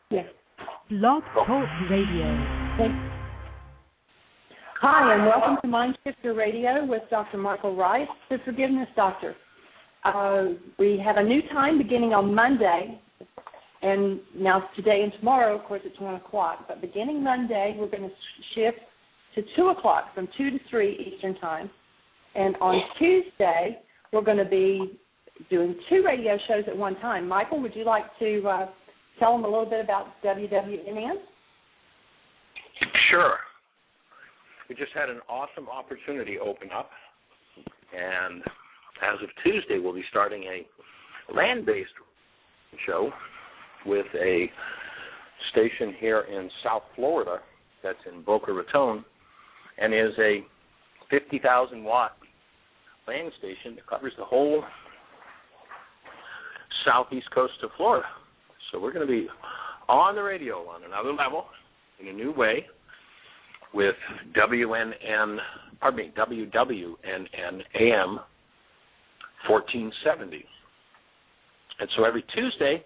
Yes. Blog Talk Radio. Hi, and welcome to Mind Shifter Radio with Dr. Michael Ryce, the Forgiveness Doctor. We have a new time beginning on Monday, and now today and tomorrow, of course, it's 1 o'clock. But beginning Monday, we're going to shift to 2 o'clock, from 2 to 3 Eastern Time. And on Tuesday, we're going to be doing 2 radio shows at one time. Michael, would you like to tell them a little bit about WWNN? Sure. We just had an awesome opportunity open up, and as of Tuesday, we'll be starting a land-based show with a station here in South Florida that's in Boca Raton, and is a 50,000-watt land station that covers the whole southeast coast of Florida. So we're going to be on the radio on another level in a new way with WWNN AM 1470. And so every Tuesday,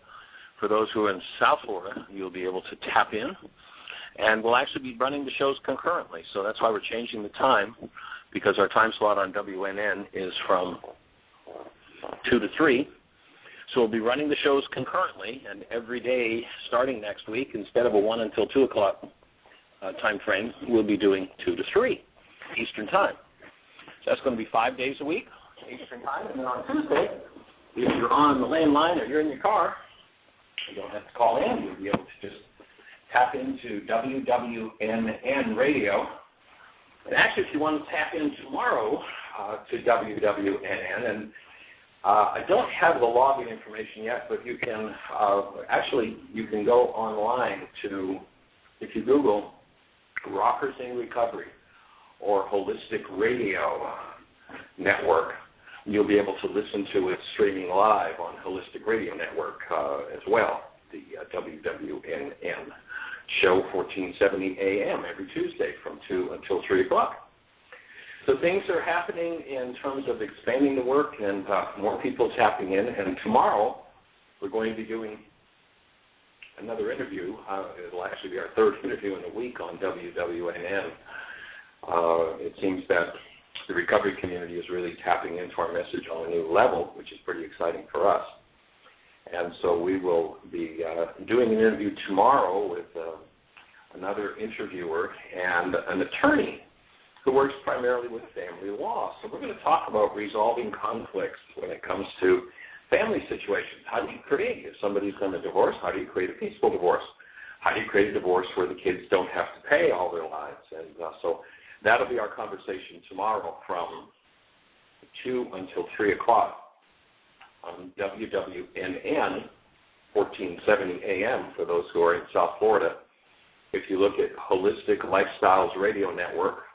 for those who are in South Florida, you'll be able to tap in, and we'll actually be running the shows concurrently. So that's why we're changing the time, because our time slot on WNN is from 2 to 3. So we'll be running the shows concurrently, and every day starting next week, instead of a 1 until 2 o'clock time frame, we'll be doing 2 to 3 Eastern Time. So that's going to be 5 days a week, Eastern Time. And then on Tuesday, if you're on the landline or you're in your car, you don't have to call in. You'll be able to just tap into WWNN Radio. And actually, if you want to tap in tomorrow to WWNN, and I don't have the login information yet, but you can you can go online to, if you Google Rockers in Recovery or Holistic Radio Network, you'll be able to listen to it streaming live on Holistic Radio Network as well, the WWNN show 1470 AM every Tuesday from 2 until 3 o'clock. So things are happening in terms of expanding the work and more people tapping in. And tomorrow we're going to be doing another interview. It'll actually be our third interview in a week on WWNN. It seems that the recovery community is really tapping into our message on a new level, which is pretty exciting for us. And so we will be doing an interview tomorrow with another interviewer and an attorney who works primarily with family law. So we're going to talk about resolving conflicts when it comes to family situations. How do you create, if somebody's going to divorce, how do you create a peaceful divorce? How do you create a divorce where the kids don't have to pay all their lives? And so that'll be our conversation tomorrow from 2 until 3 o'clock on WWNN 1470 AM for those who are in South Florida. If you look at Holistic Lifestyles Radio Network,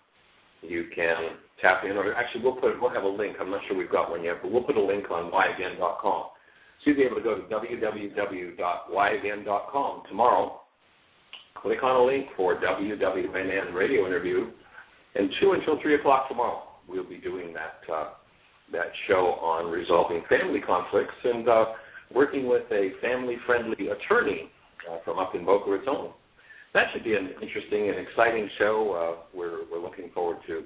you can tap in, or actually we'll have a link. I'm not sure we've got one yet, but we'll put a link on whyagain.com. So you'll be able to go to www.whyagain.com tomorrow, click on a link for WWNN radio interview, and 2 until 3 o'clock tomorrow we'll be doing that show on resolving family conflicts and working with a family-friendly attorney from up in Boca Raton. That should be an interesting and exciting show. We're looking forward to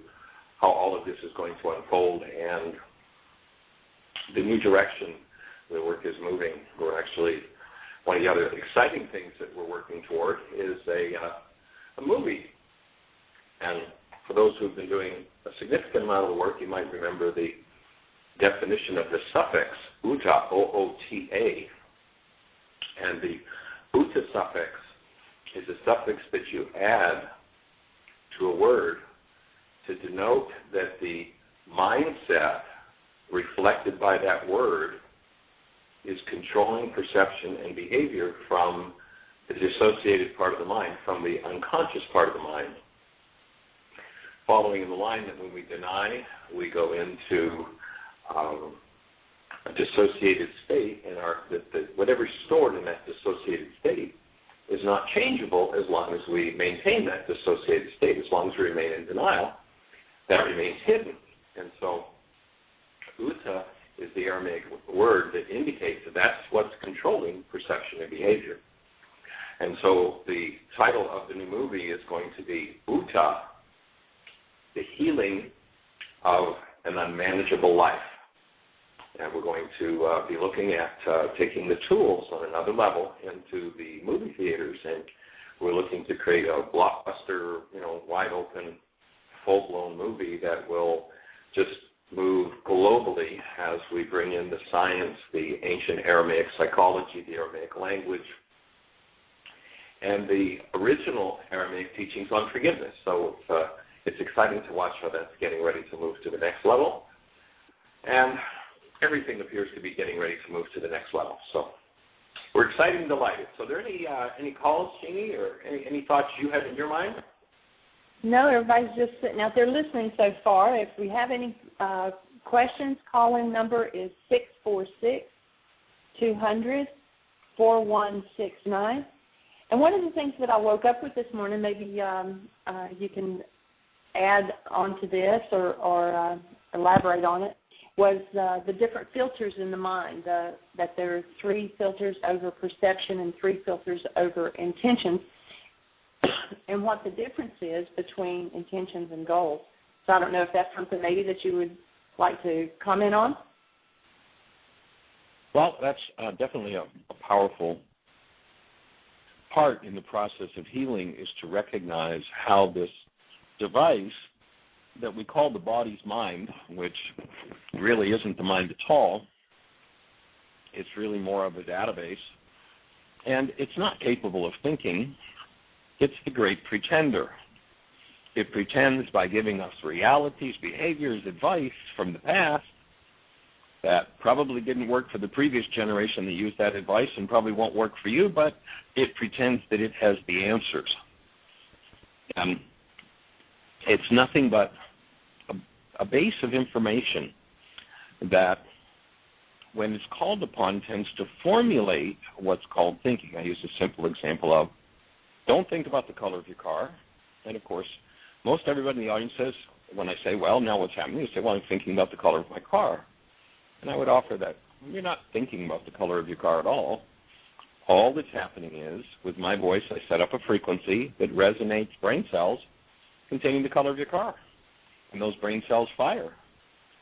how all of this is going to unfold and the new direction the work is moving. We're actually, one of the other exciting things that we're working toward is a movie. And for those who've been doing a significant amount of the work, you might remember the definition of the suffix, uta, O-O-T-A. And the uta suffix is a suffix that you add to a word to denote that the mindset reflected by that word is controlling perception and behavior from the dissociated part of the mind, from the unconscious part of the mind. Following in the line that when we deny, we go into a dissociated state, and whatever's stored in that dissociated state is not changeable as long as we maintain that dissociated state. As long as we remain in denial, that remains hidden. And so uta is the Aramaic word that indicates that that's what's controlling perception and behavior. And so the title of the new movie is going to be Uta, the Healing of an Unmanageable Life. And we're going to be looking at taking the tools on another level into the movie theaters, and we're looking to create a blockbuster, wide-open, full-blown movie that will just move globally as we bring in the science, the ancient Aramaic psychology, the Aramaic language, and the original Aramaic teachings on forgiveness. So it's exciting to watch how that's getting ready to move to the next level. And everything appears to be getting ready to move to the next level. So we're excited and delighted. So are there any calls, Jeannie, or any thoughts you had in your mind? No, everybody's just sitting out there listening so far. If we have any questions, call-in number is 646-200-4169. And one of the things that I woke up with this morning, maybe you can add on to this or elaborate on it, was the different filters in the mind, that there are 3 filters over perception and 3 filters over intentions, and what the difference is between intentions and goals. So I don't know if that's something maybe that you would like to comment on. Well, that's definitely a powerful part in the process of healing, is to recognize how this device that we call the body's mind, which really isn't the mind at all, it's really more of a database, and it's not capable of thinking. It's the great pretender. It pretends by giving us realities, behaviors, advice from the past that probably didn't work for the previous generation that used that advice and probably won't work for you, but it pretends that it has the answers. It's nothing but a base of information that, when it's called upon, tends to formulate what's called thinking. I use a simple example of, don't think about the color of your car. And, of course, most everybody in the audience says, when I say, well, now what's happening? They say, well, I'm thinking about the color of my car. And I would offer that you're not thinking about the color of your car at all. All that's happening is, with my voice, I set up a frequency that resonates brain cells containing the color of your car. And those brain cells fire.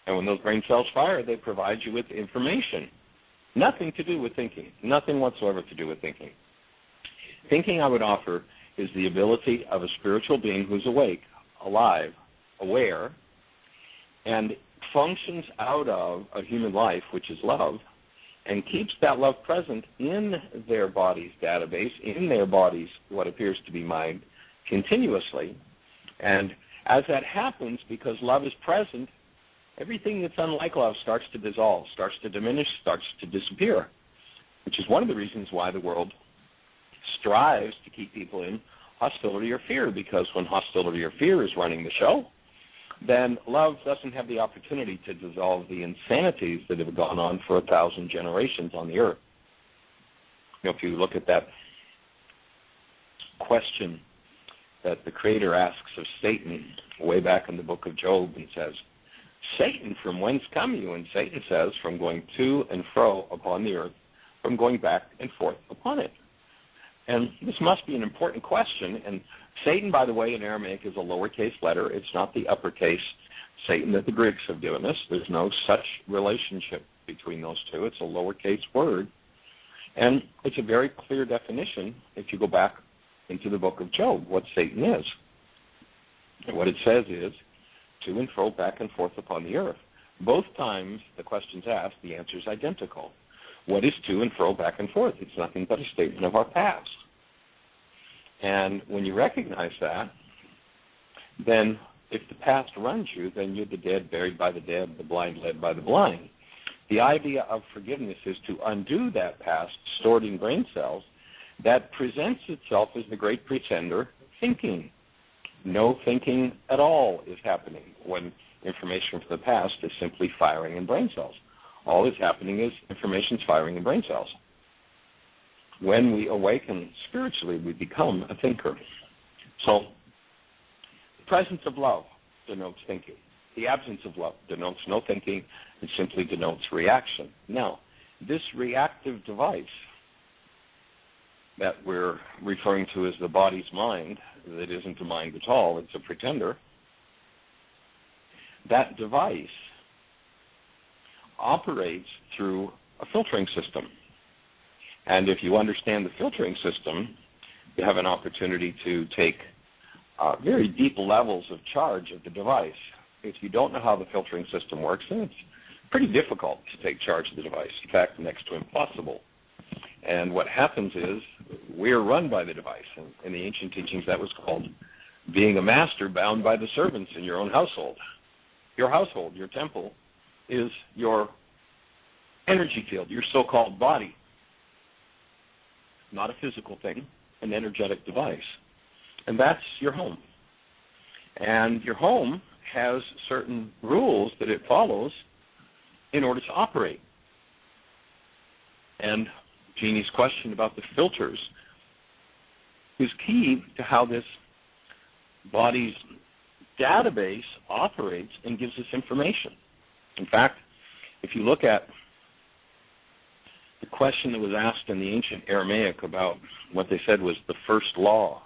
And when those brain cells fire, they provide you with information. Nothing to do with thinking. Nothing whatsoever to do with thinking. Thinking, I would offer, is the ability of a spiritual being who's awake, alive, aware, and functions out of a human life, which is love, and keeps that love present in their body's database, in their body's what appears to be mind, continuously. And as that happens, because love is present, everything that's unlike love starts to dissolve, starts to diminish, starts to disappear, which is one of the reasons why the world strives to keep people in hostility or fear, because when hostility or fear is running the show, then love doesn't have the opportunity to dissolve the insanities that have gone on for 1,000 generations on the earth. If you look at that question that the Creator asks of Satan way back in the book of Job and says, Satan, from whence come you? And Satan says, from going to and fro upon the earth, from going back and forth upon it. And this must be an important question. And Satan, by the way, in Aramaic is a lowercase letter. It's not the uppercase Satan that the Greeks have given us. There's no such relationship between those two. It's a lowercase word. And it's a very clear definition if you go back into the book of Job, what Satan is. And what it says is, to and fro, back and forth upon the earth. Both times the question's asked, the answer's identical. What is to and fro, back and forth? It's nothing but a statement of our past. And when you recognize that, then if the past runs you, then you're the dead buried by the dead, the blind led by the blind. The idea of forgiveness is to undo that past stored in brain cells that presents itself as the great pretender, thinking. No thinking at all is happening when information from the past is simply firing in brain cells. All that's happening is information's firing in brain cells. When we awaken spiritually, we become a thinker. So the presence of love denotes thinking. The absence of love denotes no thinking. It simply denotes reaction. Now, this reactive device that we're referring to as the body's mind, that isn't a mind at all, it's a pretender, that device operates through a filtering system. And if you understand the filtering system, you have an opportunity to take very deep levels of charge of the device. If you don't know how the filtering system works, then it's pretty difficult to take charge of the device. In fact, next to impossible. And what happens is we're run by the device. And in the ancient teachings, that was called being a master bound by the servants in your own household. Your household, your temple, is your energy field, your so-called body. Not a physical thing, an energetic device. And that's your home. And your home has certain rules that it follows in order to operate. And Jeannie's question about the filters is key to how this body's database operates and gives us information. In fact, if you look at the question that was asked in the ancient Aramaic about what they said was the first law,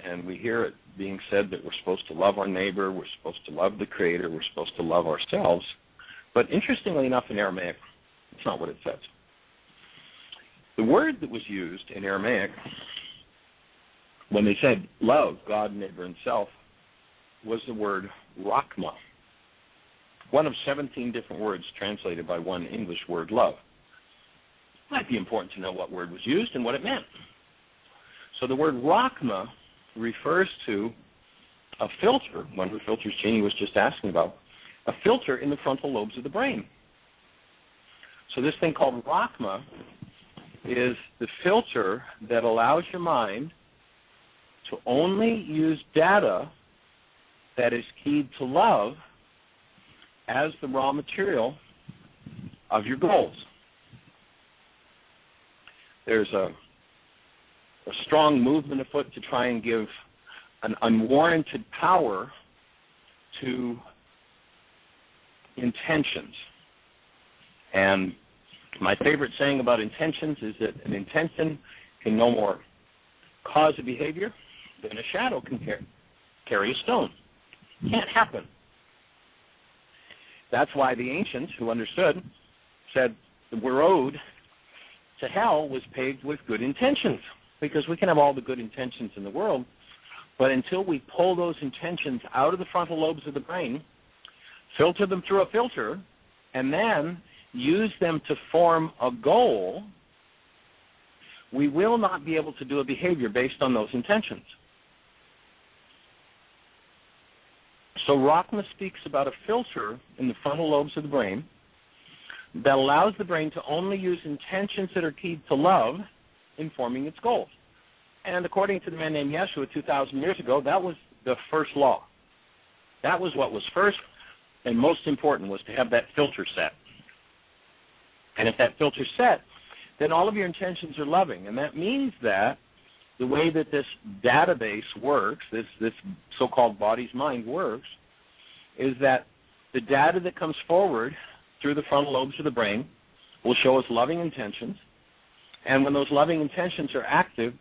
and we hear it being said that we're supposed to love our neighbor, we're supposed to love the Creator, we're supposed to love ourselves. But interestingly enough, in Aramaic, it's not what it says. The word that was used in Aramaic when they said love God, neighbor, and self was the word Rakhma, one of 17 different words translated by one English word, love. It might be important to know what word was used and what it meant. So the word Rakhma refers to a filter, one of the filters Jeannie was just asking about, a filter in the frontal lobes of the brain. So this thing called Rakhma is the filter that allows your mind to only use data that is keyed to love as the raw material of your goals. There's a strong movement afoot to try and give an unwarranted power to intentions. And my favorite saying about intentions is that an intention can no more cause a behavior than a shadow can carry a stone. Can't happen. That's why the ancients who understood said the road to hell was paved with good intentions, because we can have all the good intentions in the world, but until we pull those intentions out of the frontal lobes of the brain, filter them through a filter, and then use them to form a goal, we will not be able to do a behavior based on those intentions. So Rakhma speaks about a filter in the frontal lobes of the brain that allows the brain to only use intentions that are keyed to love in forming its goals. And according to the man named Yeshua 2,000 years ago, that was the first law. That was what was first and most important, was to have that filter set. And if that filter's set, then all of your intentions are loving. And that means that the way that this database works, this so-called body's mind works, is that the data that comes forward through the frontal lobes of the brain will show us loving intentions. And when those loving intentions are active,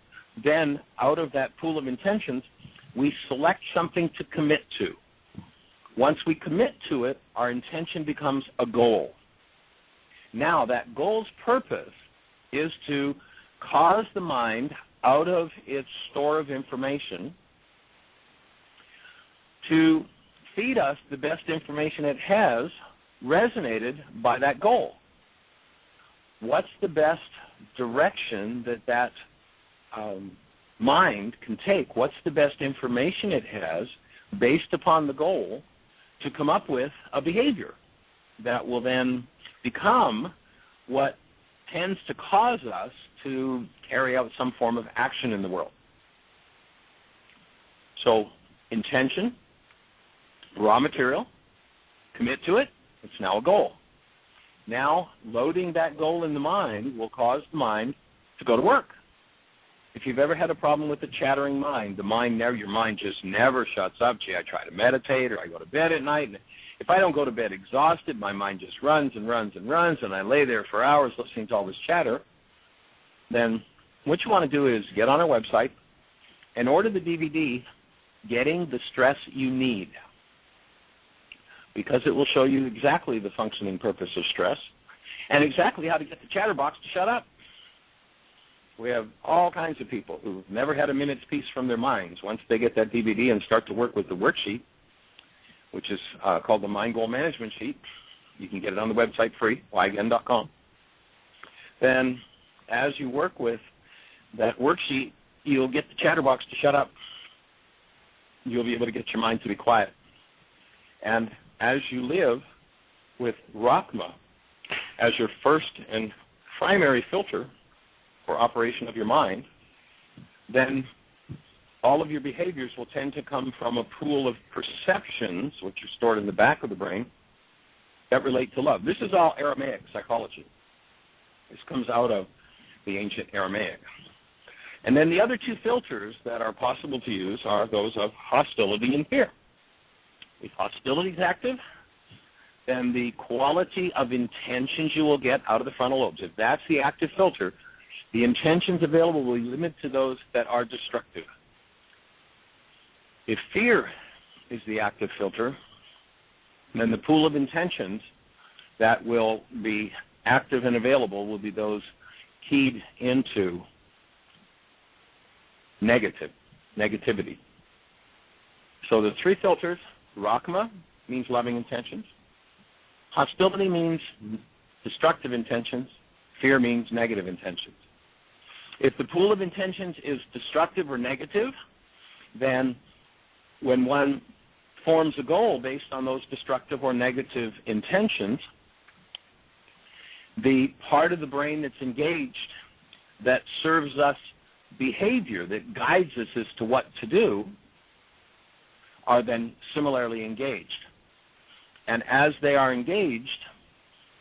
then out of that pool of intentions, we select something to commit to. Once we commit to it, our intention becomes a goal. Now, that goal's purpose is to cause the mind, out of its store of information, to feed us the best information it has resonated by that goal. What's the best direction that mind can take? What's the best information it has based upon the goal to come up with a behavior that will then become what tends to cause us to carry out some form of action in the world? So, intention, raw material, commit to it, it's now a goal. Now, loading that goal in the mind will cause the mind to go to work. If you've ever had a problem with the chattering mind, your mind just never shuts up. Gee, I try to meditate, or I go to bed at night, and if I don't go to bed exhausted, my mind just runs and runs and runs, and I lay there for hours listening to all this chatter, then what you want to do is get on our website and order the DVD, Getting the Stress You Need, because it will show you exactly the functioning purpose of stress and exactly how to get the chatterbox to shut up. We have all kinds of people who've never had a minute's peace from their minds. Once they get that DVD and start to work with the worksheet, which is called the Mind Goal Management Sheet, you can get it on the website free, whyagain.com. Then as you work with that worksheet, you'll get the chatterbox to shut up. You'll be able to get your mind to be quiet. And as you live with Rakhma as your first and primary filter for operation of your mind, then all of your behaviors will tend to come from a pool of perceptions, which are stored in the back of the brain, that relate to love. This is all Aramaic psychology. This comes out of the ancient Aramaic. And then the other two filters that are possible to use are those of hostility and fear. If hostility is active, then the quality of intentions you will get out of the frontal lobes, if that's the active filter, the intentions available will be limited to those that are destructive. If fear is the active filter, then the pool of intentions that will be active and available will be those keyed into negativity. So the three filters: Rakhma means loving intentions, hostility means destructive intentions, fear means negative intentions. If the pool of intentions is destructive or negative, then when one forms a goal based on those destructive or negative intentions, the part of the brain that's engaged that serves us behavior, that guides us as to what to do, are then similarly engaged. And as they are engaged,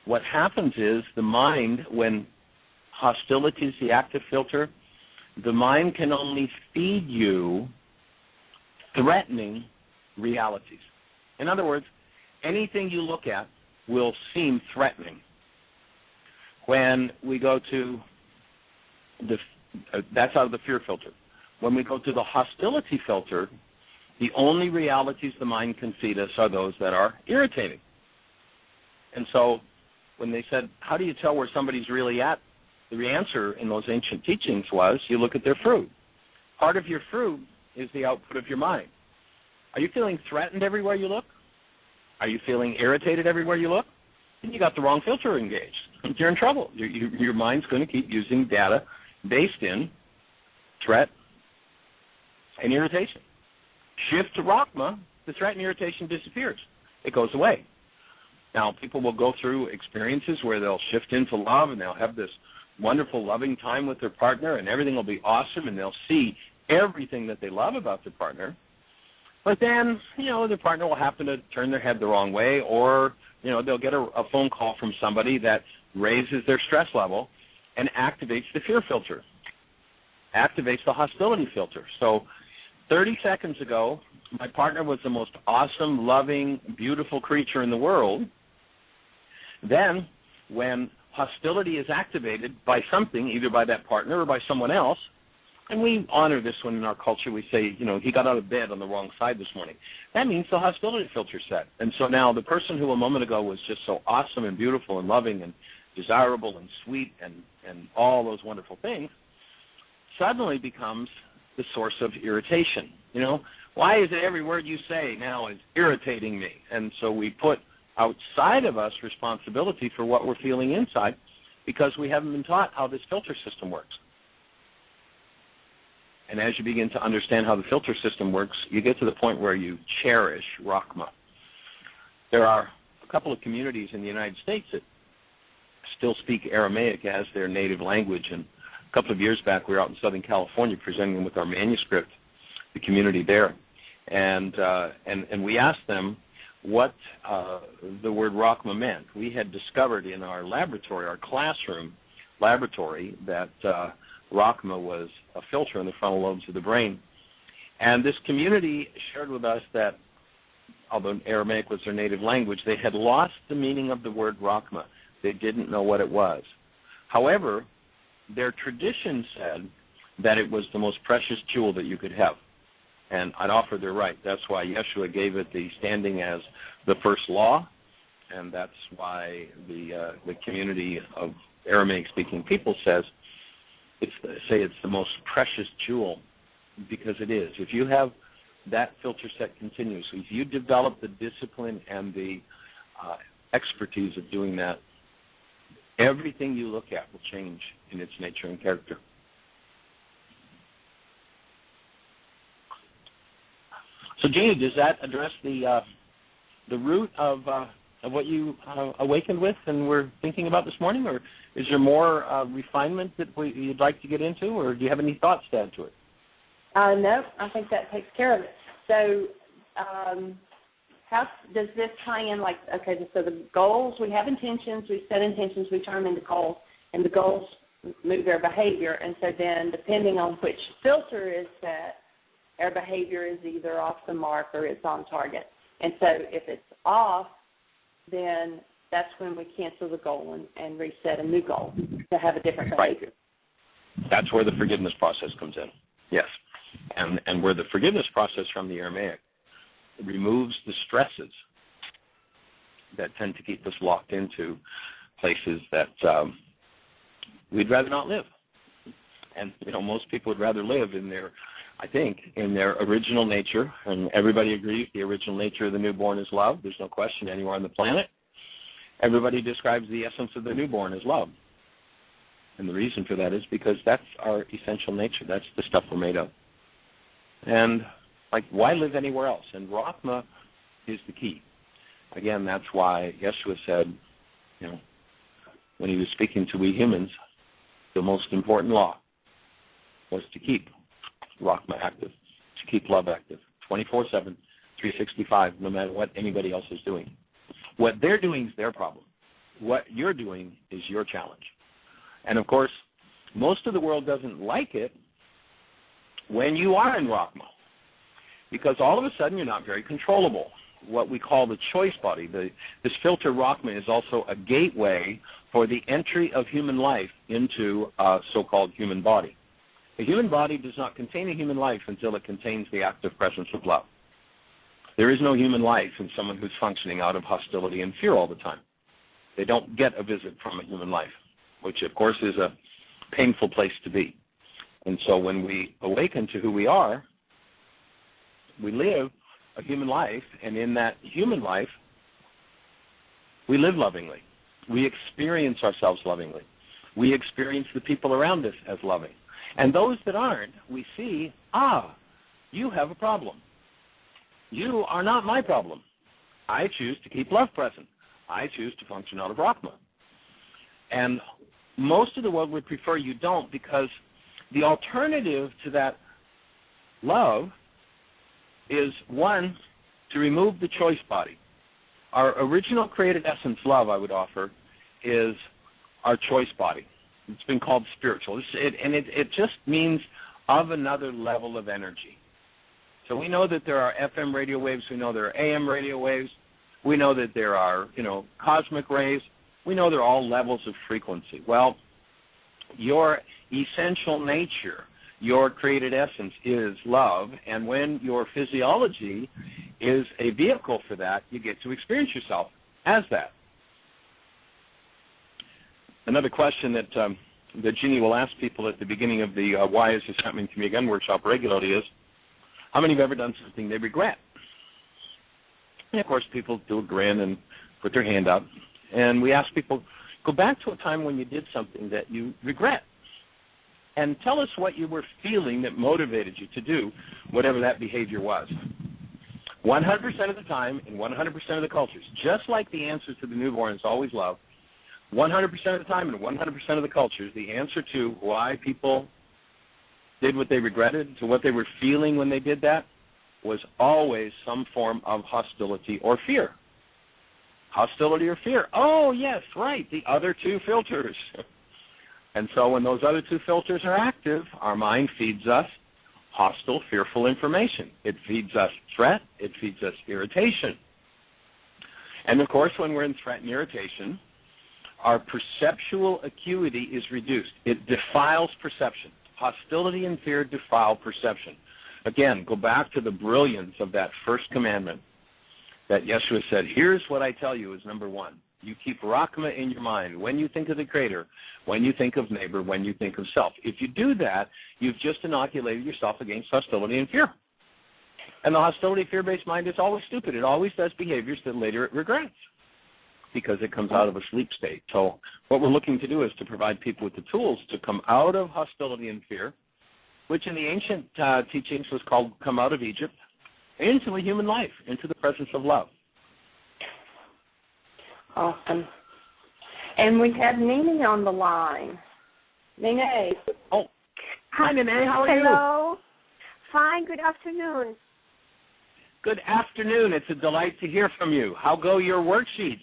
what happens is the mind, when hostility is the active filter, the mind can only feed you threatening realities. In other words, anything you look at will seem threatening. When we go to that's out of the fear filter. When we go to the hostility filter, the only realities the mind can feed us are those that are irritating. And so when they said, how do you tell where somebody's really at? The answer in those ancient teachings was, you look at their fruit. Part of your fruit is the output of your mind. Are you feeling threatened everywhere you look? Are you feeling irritated everywhere you look? Then you got the wrong filter engaged. You're in trouble. Your mind's going to keep using data based in threat and irritation. Shift to Rakhma, the threat and irritation disappears. It goes away. Now, people will go through experiences where they'll shift into love and they'll have this wonderful, loving time with their partner and everything will be awesome and they'll see everything that they love about their partner. But then, their partner will happen to turn their head the wrong way, or, they'll get a phone call from somebody that raises their stress level and activates the fear filter, activates the hostility filter. So 30 seconds ago, my partner was the most awesome, loving, beautiful creature in the world. Then when hostility is activated by something, either by that partner or by someone else, and we honor this one in our culture, we say, he got out of bed on the wrong side this morning. That means the hostility filter set. And so now the person who a moment ago was just so awesome and beautiful and loving and desirable and sweet and all those wonderful things, suddenly becomes the source of irritation. Why is it every word you say now is irritating me? And so we put outside of us responsibility for what we're feeling inside because we haven't been taught how this filter system works. And as you begin to understand how the filter system works, you get to the point where you cherish Rakhma. There are a couple of communities in the United States that still speak Aramaic as their native language. And a couple of years back, we were out in Southern California presenting them with our manuscript, the community there. And we asked them what the word Rakhma meant. We had discovered in our laboratory, our classroom laboratory, that Rakhma was a filter in the frontal lobes of the brain. And this community shared with us that, although Aramaic was their native language, they had lost the meaning of the word Rakhma. They didn't know what it was. However, their tradition said that it was the most precious jewel that you could have. And I'd offer they're right. That's why Yeshua gave it the standing as the first law, and that's why the community of Aramaic-speaking people says it's the most precious jewel, because it is. If you have that filter set continuously, if you develop the discipline and the expertise of doing that, everything you look at will change in its nature and character. So, Jeannie, does that address the root of what you awakened with and were thinking about this morning, or is there more refinement that you'd like to get into, or do you have any thoughts to add to it? No, I think that takes care of it. So how does this tie in, like, okay, so the goals, we have intentions, we set intentions, we turn them into goals, and the goals move their behavior, and so then depending on which filter is set, our behavior is either off the mark or it's on target. And so if it's off, then that's when we cancel the goal and reset a new goal to have a different behavior. Right. That's where the forgiveness process comes in. Yes. And where the forgiveness process from the Aramaic removes the stresses that tend to keep us locked into places that we'd rather not live. And, most people would rather live in their original nature, and everybody agrees the original nature of the newborn is love. There's no question anywhere on the planet. Everybody describes the essence of the newborn as love. And the reason for that is because that's our essential nature. That's the stuff we're made of. And, why live anywhere else? And Rakhma is the key. Again, that's why Yeshua said, when he was speaking to we humans, the most important law was to keep Rakhma active, to keep love active, 24/7, 365, no matter what anybody else is doing. What they're doing is their problem. What you're doing is your challenge. And, of course, most of the world doesn't like it when you are in Rakhma, because all of a sudden you're not very controllable. What we call the choice body, this filter Rakhma is also a gateway for the entry of human life into a so-called human body. A human body does not contain a human life until it contains the active presence of love. There is no human life in someone who's functioning out of hostility and fear all the time. They don't get a visit from a human life, which, of course, is a painful place to be. And so when we awaken to who we are, we live a human life, and in that human life, we live lovingly. We experience ourselves lovingly. We experience the people around us as loving. And those that aren't, we see, you have a problem. You are not my problem. I choose to keep love present. I choose to function out of Rakhma. And most of the world would prefer you don't, because the alternative to that love is, one, to remove the choice body. Our original created essence, love, I would offer, is our choice body. It's been called spiritual. It just means of another level of energy. So we know that there are FM radio waves. We know there are AM radio waves. We know that there are, cosmic rays. We know there are all levels of frequency. Well, your essential nature, your created essence, is love, and when your physiology is a vehicle for that, you get to experience yourself as that. Another question that Jeannie will ask people at the beginning of the Why Is This Happening to Me Again workshop regularly is, how many have ever done something they regret? And, of course, people do a grin and put their hand up. And we ask people, go back to a time when you did something that you regret. And tell us what you were feeling that motivated you to do whatever that behavior was. 100% of the time, in 100% of the cultures, just like the answer to the newborn is always love, 100% of the time in 100% of the cultures, the answer to why people did what they regretted, to what they were feeling when they did that, was always some form of hostility or fear. Hostility or fear. Oh, yes, right, the other two filters. And so when those other two filters are active, our mind feeds us hostile, fearful information. It feeds us threat. It feeds us irritation. And, of course, when we're in threat and irritation, our perceptual acuity is reduced. It defiles perception. Hostility and fear defile perception. Again, go back to the brilliance of that first commandment that Yeshua said, here's what I tell you is number one. You keep Rakhma in your mind when you think of the Creator, when you think of neighbor, when you think of self. If you do that, you've just inoculated yourself against hostility and fear. And the hostility, fear-based mind is always stupid. It always does behaviors that later it regrets because it comes out of a sleep state. So what we're looking to do is to provide people with the tools to come out of hostility and fear, which in the ancient teachings was called come out of Egypt, into a human life, into the presence of love. Awesome. And we have Nene on the line. Nene. Oh, hi, Nene. How are you? Hello. Fine. Good afternoon. Good afternoon. It's a delight to hear from you. How go your worksheets?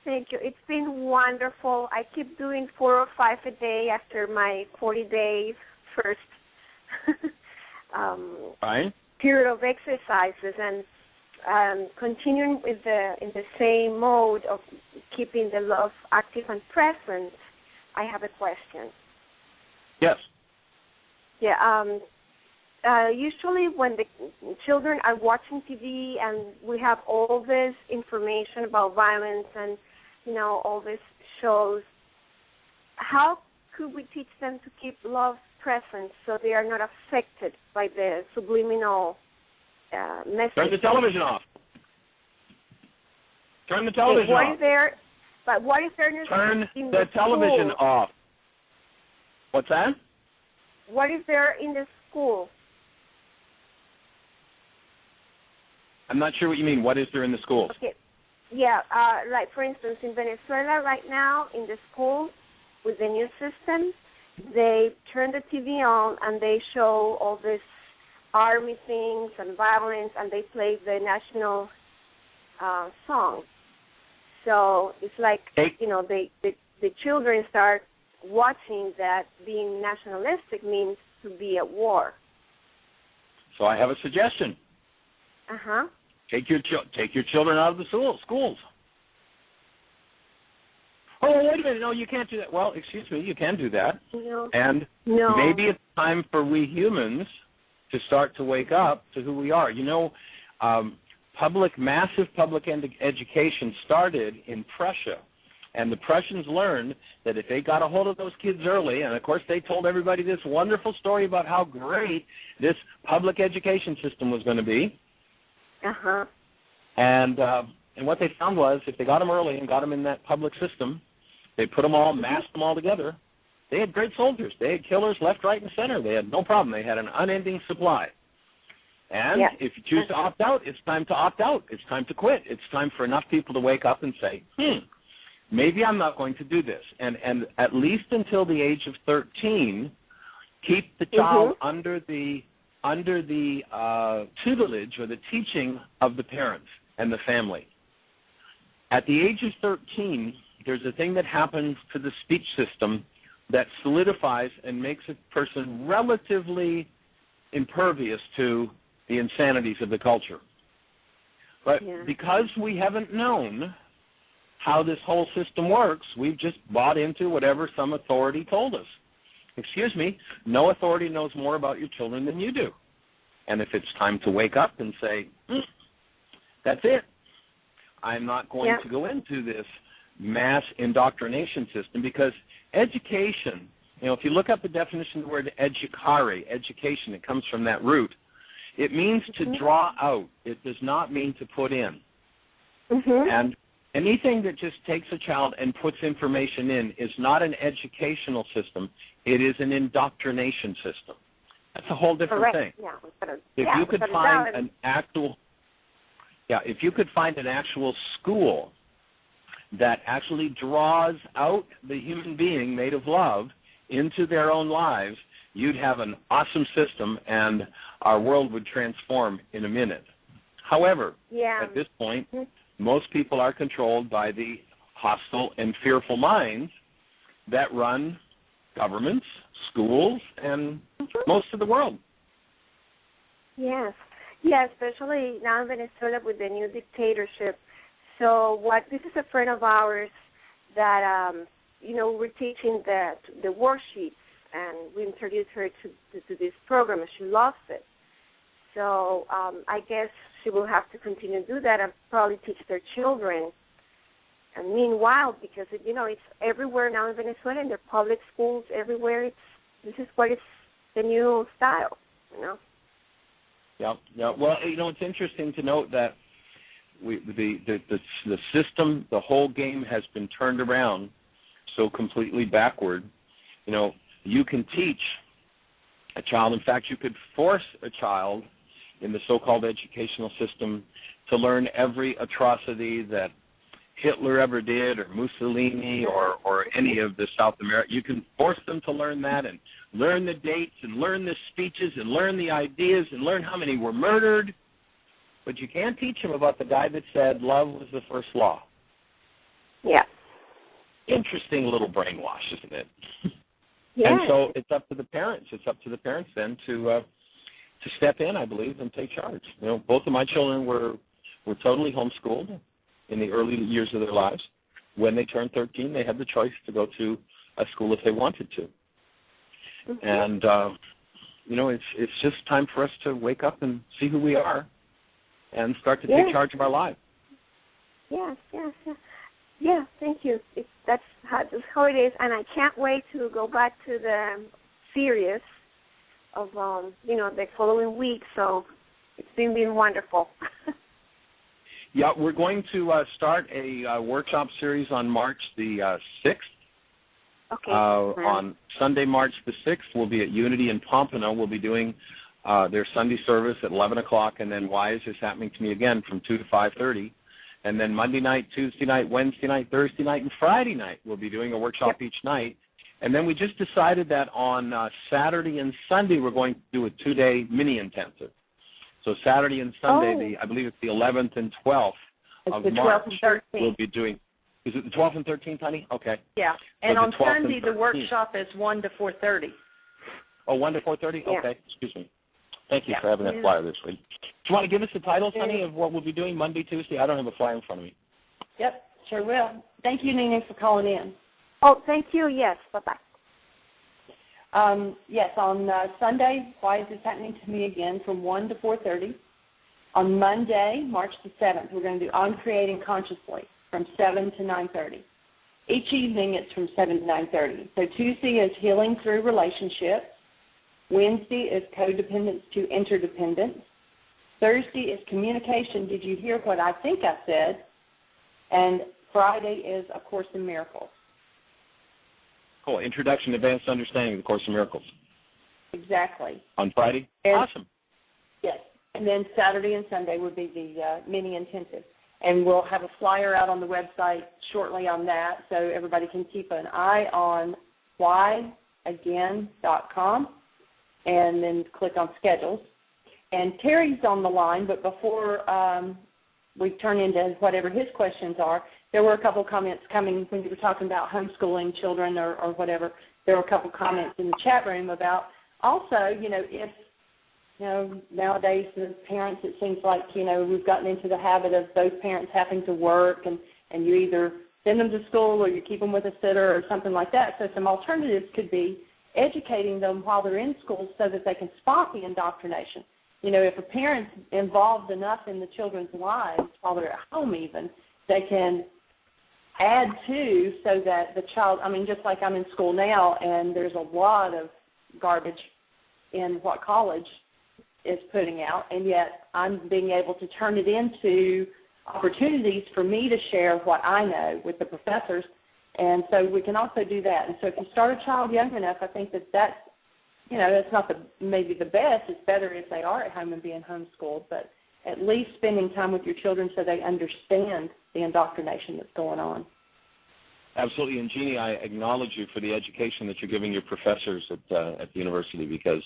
Thank you. It's been wonderful. I keep doing 4 or 5 a day after my 40-day first Right. period of exercises, and continuing with in the same mode of keeping the love active and present. I have a question. Yes. Yeah. Usually when the children are watching TV and we have all this information about violence and, all these shows, how could we teach them to keep love present so they are not affected by the subliminal message? Turn the television off. Turn the television off. What if they're Turn in the television school? off. What's that? What if they're in the school? I'm not sure what you mean. What is there in the schools? Okay. Yeah, like, for instance, in Venezuela right now, in the schools, with the new system, they turn the TV on and they show all this army things and violence, and they play the national song. So it's like, the children start watching that being nationalistic means to be at war. So I have a suggestion. Uh-huh. Take your children out of the schools. Oh, wait a minute. No, you can't do that. Well, excuse me, you can do that. No. And maybe it's time for we humans to start to wake up to who we are. Massive public education started in Prussia. And the Prussians learned that if they got a hold of those kids early, and of course they told everybody this wonderful story about how great this public education system was going to be. Uh-huh. And what they found was if they got them early and got them in that public system, they put them all, massed them all together, they had great soldiers. They had killers left, right, and center. They had no problem. They had an unending supply. And if you choose to opt out, it's time to opt out. It's time to quit. It's time for enough people to wake up and say, maybe I'm not going to do this. And at least until the age of 13, keep the child under the tutelage or the teaching of the parents and the family. At the age of 13, there's a thing that happens to the speech system that solidifies and makes a person relatively impervious to the insanities of the culture. But because we haven't known how this whole system works, we've just bought into whatever some authority told us. Excuse me, no authority knows more about your children than you do. And if it's time to wake up and say, that's it, I'm not going to go into this mass indoctrination system, because education, if you look up the definition of the word educare, education, it comes from that root. It means to draw out. It does not mean to put in. And anything that just takes a child and puts information in is not an educational system. It is an indoctrination system. That's a whole different thing. If you could find an actual school that actually draws out the human being made of love into their own lives, you'd have an awesome system, and our world would transform in a minute. However, at this point, most people are controlled by the hostile and fearful minds that run governments, schools, and most of the world. Yes, especially now in Venezuela with the new dictatorship. So this is a friend of ours that we're teaching the worksheets, and we introduced her to this program, and she loves it. So I guess she will have to continue to do that and probably teach their children. And meanwhile, because it's everywhere now in Venezuela, in the public schools everywhere, this is what it's the new style, Yeah. Well, it's interesting to note that the system, the whole game has been turned around so completely backward. You can teach a child. In fact, you could force a child in the so-called educational system to learn every atrocity that Hitler ever did, or Mussolini, or any of the South America. You can force them to learn that and learn the dates and learn the speeches and learn the ideas and learn how many were murdered. But you can't teach them about the guy that said love was the first law. Yeah. Interesting little brainwash, isn't it? Yeah. And so it's up to the parents. It's up to the parents then to step in, I believe, and take charge. Both of my children were totally homeschooled in the early years of their lives. When they turned 13, they had the choice to go to a school if they wanted to. Mm-hmm. And it's just time for us to wake up and see who we are and start to take charge of our lives. Yes. Yeah, thank you. That's how it is, and I can't wait to go back to the series of the following week. So it's been wonderful. Yeah, we're going to start a workshop series on March the 6th. Okay. On Sunday, March the 6th, we'll be at Unity in Pompano. We'll be doing their Sunday service at 11 o'clock, and then Ryce is happening to me again from 2 to 5:30. And then Monday night, Tuesday night, Wednesday night, Thursday night, and Friday night, we'll be doing a workshop each night. And then we just decided that on Saturday and Sunday, we're going to do a 2-day mini-intensive. So Saturday and Sunday, I believe it's the 11th and 12th of March, 12th and 13th. We'll be doing. Is it the 12th and 13th, honey? Okay. Yeah. And so on Sunday, the workshop is 1 to 4:30. Oh, 1 to 4:30? Yeah. Okay. Excuse me. Thank you for having that flyer this week. Do you want to give us the titles, honey, of what we'll be doing Monday, Tuesday? I don't have a flyer in front of me. Yep, sure will. Thank you, Nina, for calling in. Oh, thank you. Yes. Bye-bye. Yes, on Sunday, Ryce is happening to me again from 1 to 4:30. On Monday, March the 7th, we're going to do On Creating Consciously from 7 to 9:30. Each evening, it's from 7 to 9:30. So Tuesday is Healing Through Relationships. Wednesday is Codependence to Interdependence. Thursday is Communication. Did you hear what I think I said? And Friday is A Course in Miracles. Cool. Introduction to Advanced Understanding of the Course in Miracles. Exactly. On Friday? And, awesome. Yes. And then Saturday and Sunday would be the mini-intensive. And we'll have a flyer out on the website shortly on that, so everybody can keep an eye on whyagain.com and then click on schedules. And Terry's on the line, but before we turn into whatever his questions are, there were a couple comments coming when you were talking about homeschooling children or whatever. There were a couple comments in the chat room about also, if, nowadays the parents, it seems like, we've gotten into the habit of those parents having to work and you either send them to school or you keep them with a sitter or something like that. So some alternatives could be educating them while they're in school so that they can spot the indoctrination. If a parent's involved enough in the children's lives while they're at home even, they can add to so that the child, just like I'm in school now and there's a lot of garbage in what college is putting out, and yet I'm being able to turn it into opportunities for me to share what I know with the professors. And so we can also do that. And so if you start a child young enough, I think that's not maybe the best. It's better if they are at home and being homeschooled, but at least spending time with your children so they understand the indoctrination that's going on. Absolutely. And, Jeannie, I acknowledge you for the education that you're giving your professors at the university, because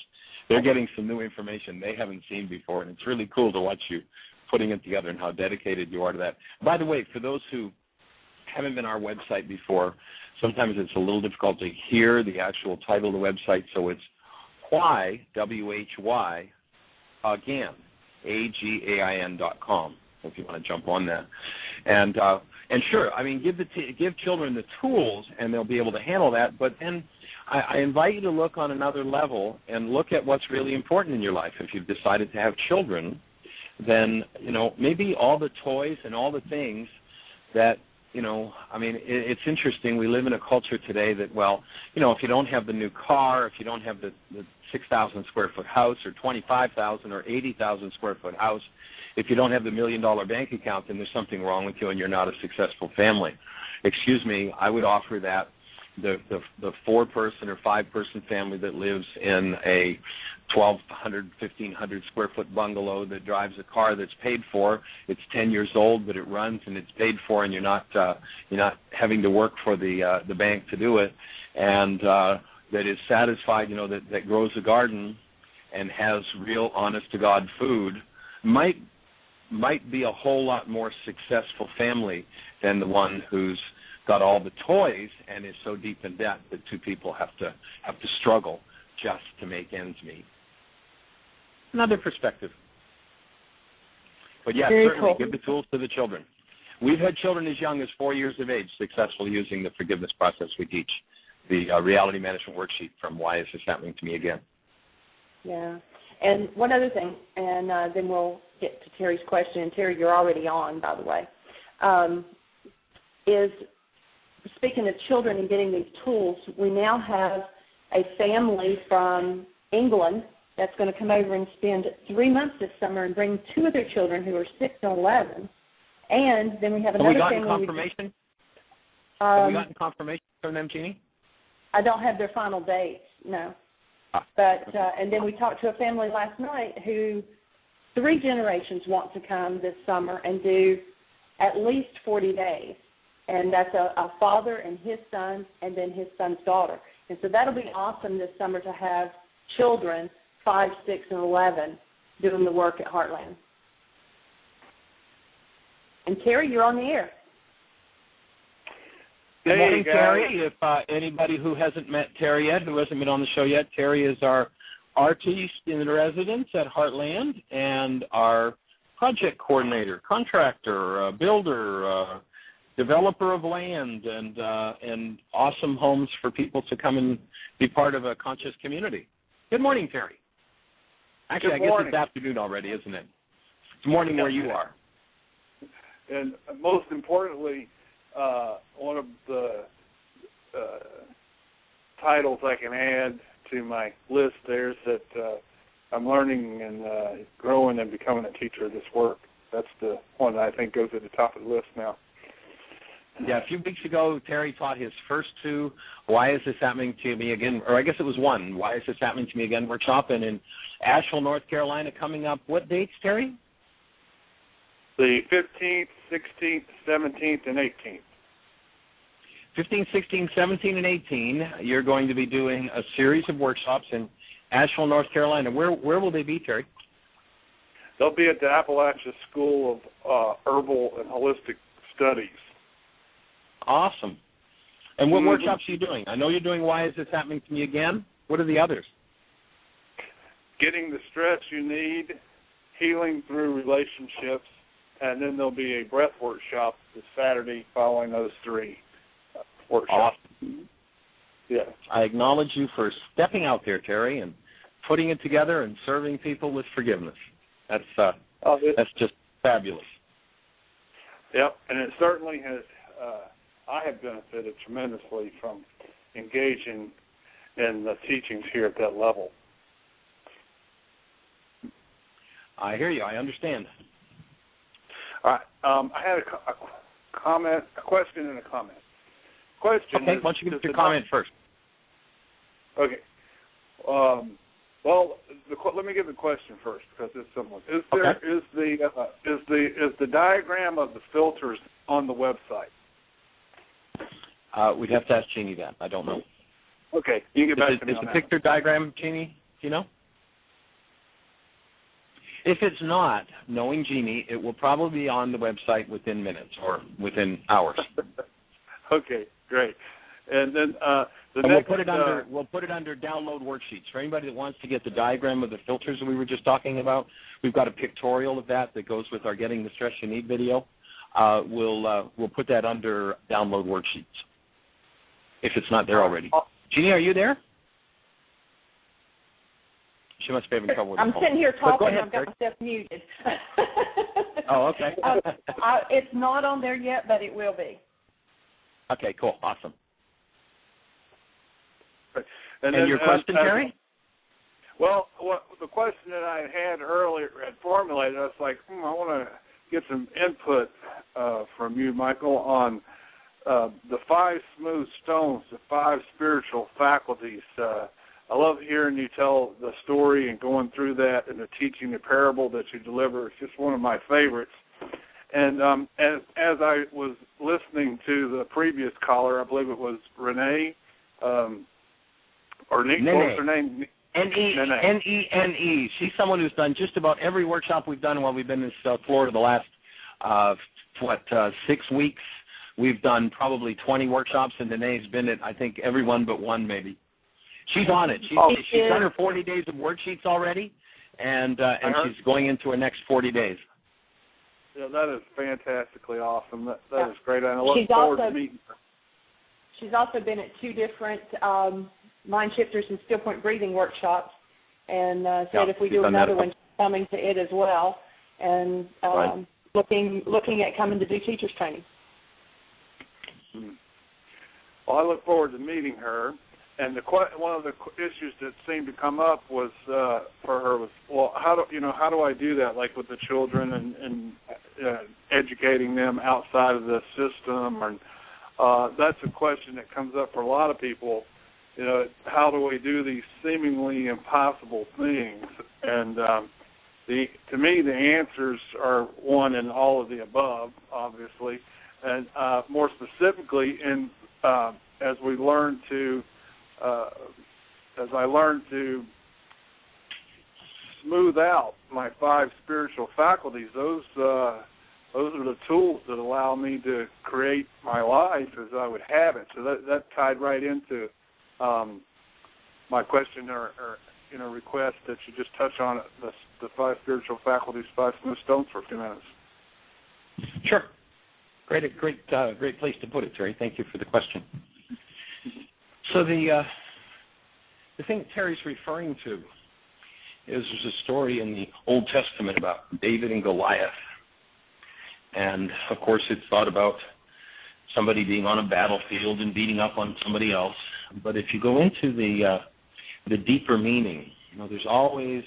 they're getting some new information they haven't seen before, and it's really cool to watch you putting it together and how dedicated you are to that. By the way, for those who haven't been on our website before, sometimes it's a little difficult to hear the actual title of the website, so it's Why, W-H-Y, again, AGAIN.com, if you want to jump on that. And And sure, I mean, give children the tools, and they'll be able to handle that. But then I invite you to look on another level and look at what's really important in your life. If you've decided to have children, then, maybe all the toys and all the things that, it's interesting. We live in a culture today that, if you don't have the new car, if you don't have the 6,000 square foot house or 25,000 or 80,000 square foot house, if you don't have the $1 million bank account, then there's something wrong with you and you're not a successful family. Excuse me, I would offer that the 4-person or 5-person family that lives in a 1,200, 1,500 square foot bungalow that drives a car that's paid for. It's 10 years old, but it runs and it's paid for, and you're not having to work for the bank to do it, and that is satisfied, that grows a garden and has real, honest to God food, might be a whole lot more successful family than the one who's got all the toys and is so deep in debt that two people have to struggle just to make ends meet. Another perspective. But yeah, Very certainly cool. give the tools to the children. We've had children as young as 4 years of age successfully using the forgiveness process we teach, the reality management worksheet from Why Is This Happening to Me Again? Yeah. And one other thing, and then we'll get to Terry's question. And Terry, you're already on, by the way, is speaking of children and getting these tools, we now have a family from England that's going to come over and spend 3 months this summer and bring 2 of their children who are 6 and 11. And then we have another family. Have we gotten confirmation? Have we gotten confirmation from them, Jeannie? I don't have their final dates, no. But and then we talked to a family last night who 3 generations want to come this summer and do at least 40 days. And that's a father and his son and then his son's daughter. And so that'll be awesome this summer to have children 5, 6, and 11 doing the work at Heartland. And Terry, you're on the air. Good morning, Terry. If anybody who hasn't met Terry yet, who hasn't been on the show yet, Terry is our artist in residence at Heartland and our project coordinator, contractor, builder, developer of land, and awesome homes for people to come and be part of a conscious community. Good morning, Terry. Actually, I guess it's afternoon already, isn't it? It's morning where you are. And most importantly, one of the titles I can add to my list there is that I'm learning and growing and becoming a teacher of this work. That's the one that I think goes at the top of the list now. Yeah, a few weeks ago, Terry taught his first 2 Why Is This Happening to Me Again, or I guess it was 1, Why Is This Happening to Me Again workshop, and in Asheville, North Carolina, coming up. What dates, Terry? The 15th, 16th, 17th, and 18th. 15, 16, 17, and 18, you're going to be doing a series of workshops in Asheville, North Carolina. Where will they be, Terry? They'll be at the Appalachia School of Herbal and Holistic Studies. Awesome. And what workshops are you doing? I know you're doing Why Is This Happening to Me Again? What are the others? Getting the stress you need, healing through relationships, and then there'll be a breath workshop this Saturday following those 3 workshops. Awesome. Yeah. I acknowledge you for stepping out there, Terry, and putting it together and serving people with forgiveness. That's just fabulous. Yep, and it certainly has. I have benefited tremendously from engaging in the teachings here at that level. I hear you. I understand. All right. I had a question and a comment. Question. Okay, why don't you give your comment first? Okay. Well, let me give the question first because it's similar. Is the diagram of the filters on the website? We'd have to ask Jeannie that. I don't know. Okay, you get back to me on that. Is the that. picture diagram, Jeannie? Do you know? If it's not, knowing Jeannie, it will probably be on the website within minutes or within hours. Okay, great. And then we'll put it under download worksheets. For anybody that wants to get the diagram of the filters that we were just talking about, we've got a pictorial of that goes with our Getting the Stress You Need video. we'll put that under download worksheets if it's not there already. Jeannie, are you there? She must be having trouble with the phone. I'm sitting here talking. Go ahead, I've got myself muted. Oh, okay. It's not on there yet, but it will be. Okay, cool. Awesome. And your question, Terry? Well, the question that I had earlier had formulated, I was like, I want to get some input from you, Michael, on the 5 smooth stones, the 5 spiritual faculties. I love hearing you tell the story and going through that and the teaching, the parable that you deliver. It's just one of my favorites. And as I was listening to the previous caller, I believe it was Renee, or Nick, what was her name? N-E-N-E. She's someone who's done just about every workshop we've done while we've been in Florida the last, 6 weeks. We've done probably 20 workshops, and Danae's been at, I think, every one but one maybe. She's on it. She's done her 40 days of worksheets already, and she's going into her next 40 days. Yeah, that is fantastically awesome. That is great. And I look forward to meeting her. She's also been at 2 different mind shifters and still point breathing workshops, and said if we do another one, she's coming to it as well, and looking at coming to do teachers training. Well, I look forward to meeting her. And one of the issues that seemed to come up was for her was, well, how do I do that, like with the children and educating them outside of the system? And that's a question that comes up for a lot of people. How do we do these seemingly impossible things? And to me, the answers are one and all of the above, obviously, and more specifically, as we learn to. As I learned to smooth out my 5 spiritual faculties, those are the tools that allow me to create my life as I would have it. So that tied right into my question or request that you just touch on the 5 spiritual faculties, 5 smooth stones for a few minutes. Sure. Great place to put it, Terry. Thank you for the question. So the thing that Terry's referring to is there's a story in the Old Testament about David and Goliath. And, of course, it's thought about somebody being on a battlefield and beating up on somebody else. But if you go into the deeper meaning, there's always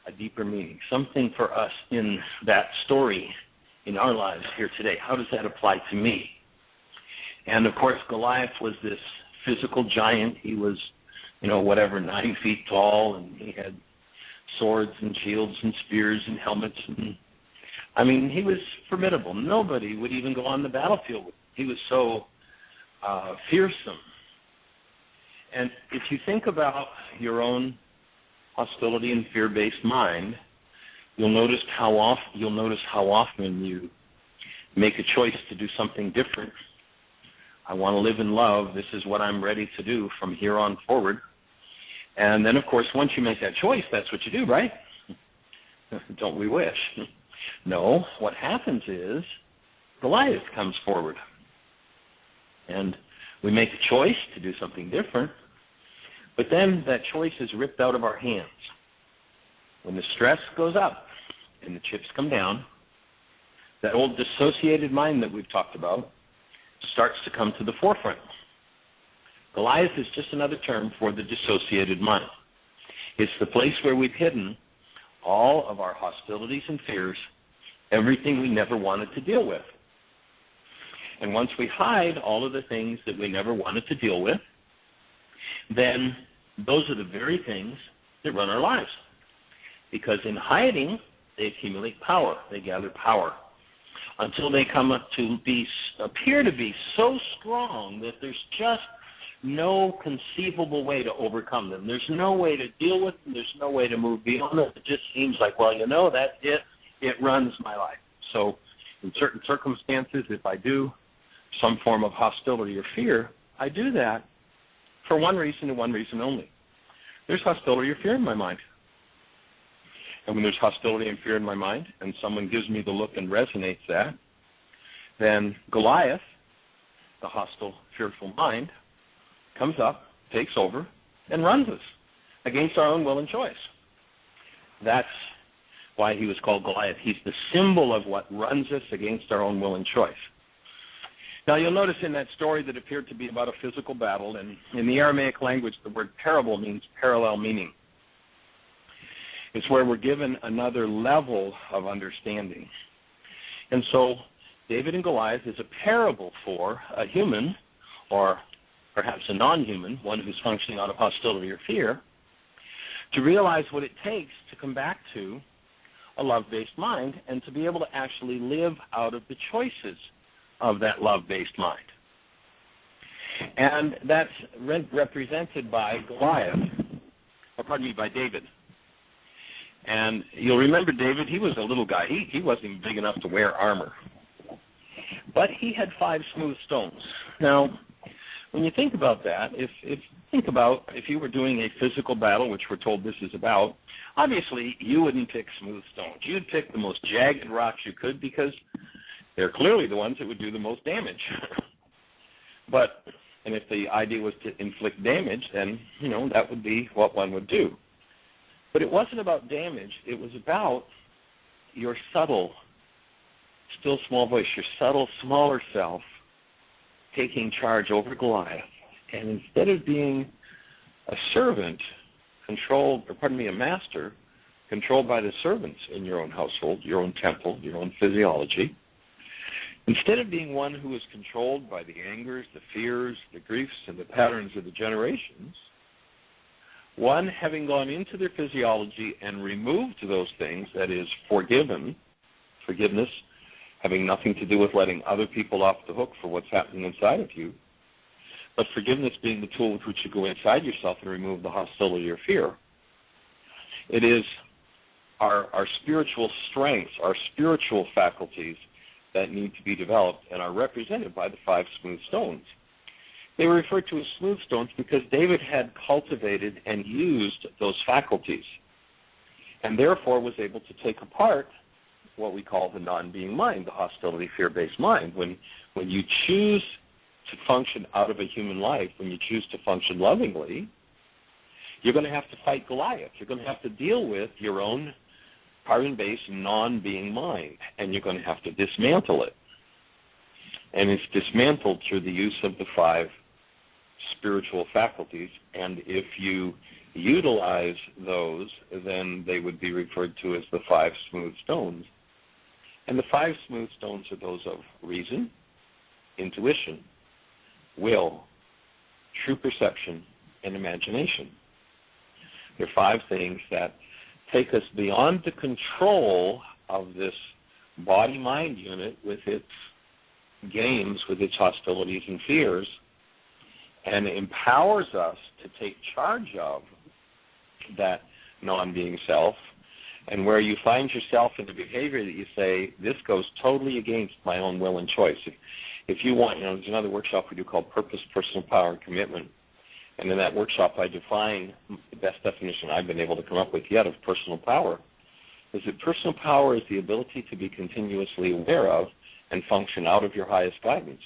a deeper meaning, something for us in that story in our lives here today. How does that apply to me? And, of course, Goliath was this physical giant. He was, 9 feet tall, and he had swords and shields and spears and helmets. And, he was formidable. Nobody would even go on the battlefield with him. He was so fearsome. And if you think about your own hostility and fear-based mind, you'll notice how often you make a choice to do something different. I want to live in love. This is what I'm ready to do from here on forward. And then, of course, once you make that choice, that's what you do, right? Don't we wish? No, what happens is Goliath comes forward. And we make a choice to do something different, but then that choice is ripped out of our hands. When the stress goes up and the chips come down, that old dissociated mind that we've talked about starts to come to the forefront. Goliath is just another term for the dissociated mind. It's the place where we've hidden all of our hostilities and fears, everything we never wanted to deal with. And once we hide all of the things that we never wanted to deal with, then those are the very things that run our lives. Because in hiding, they accumulate power. They gather power until they come up to appear to be so strong that there's just no conceivable way to overcome them. There's no way to deal with them. There's no way to move beyond it. It just seems like, that's it. It runs my life. So in certain circumstances, if I do some form of hostility or fear, I do that for one reason and one reason only. There's hostility or fear in my mind. And when there's hostility and fear in my mind and someone gives me the look and resonates that, then Goliath, the hostile, fearful mind, comes up, takes over, and runs us against our own will and choice. That's why he was called Goliath. He's the symbol of what runs us against our own will and choice. Now, you'll notice in that story that appeared to be about a physical battle, and in the Aramaic language, the word parable means parallel meaning. It's where we're given another level of understanding. And so David and Goliath is a parable for a human, or perhaps a non-human, one who's functioning out of hostility or fear, to realize what it takes to come back to a love-based mind and to be able to actually live out of the choices of that love-based mind. And that's represented by by David. And you'll remember David, he was a little guy. He wasn't even big enough to wear armor. But he had 5 smooth stones. Now, when you think about that, if you were doing a physical battle, which we're told this is about, obviously you wouldn't pick smooth stones. You'd pick the most jagged rocks you could because they're clearly the ones that would do the most damage. And if the idea was to inflict damage, then, that would be what one would do. But it wasn't about damage. It was about your subtle, still small voice, your subtle, smaller self taking charge over Goliath. And instead of being a servant a master controlled by the servants in your own household, your own temple, your own physiology, instead of being one who is controlled by the angers, the fears, the griefs, and the patterns of the generations, one having gone into their physiology and removed those things, that is, forgiveness, having nothing to do with letting other people off the hook for what's happening inside of you, but forgiveness being the tool with which you go inside yourself and remove the hostility or fear. It is our spiritual strengths, our spiritual faculties that need to be developed and are represented by the 5 smooth stones. They were referred to as smooth stones because David had cultivated and used those faculties and therefore was able to take apart what we call the non-being mind, the hostility, fear-based mind. When you choose to function out of a human life, when you choose to function lovingly, you're going to have to fight Goliath. You're going to have to deal with your own carbon-based non-being mind, and you're going to have to dismantle it. And it's dismantled through the use of the 5 spiritual faculties, and if you utilize those, then they would be referred to as the 5 smooth stones. And the 5 smooth stones are those of reason, intuition, will, true perception, and imagination. They're 5 things that take us beyond the control of this body-mind unit with its games, with its hostilities and fears, and empowers us to take charge of that non-being self, and where you find yourself in the behavior that you say, this goes totally against my own will and choice. If you want, there's another workshop we do called Purpose, Personal Power, and Commitment. And in that workshop, I define the best definition I've been able to come up with yet of personal power, is that personal power is the ability to be continuously aware of and function out of your highest guidance.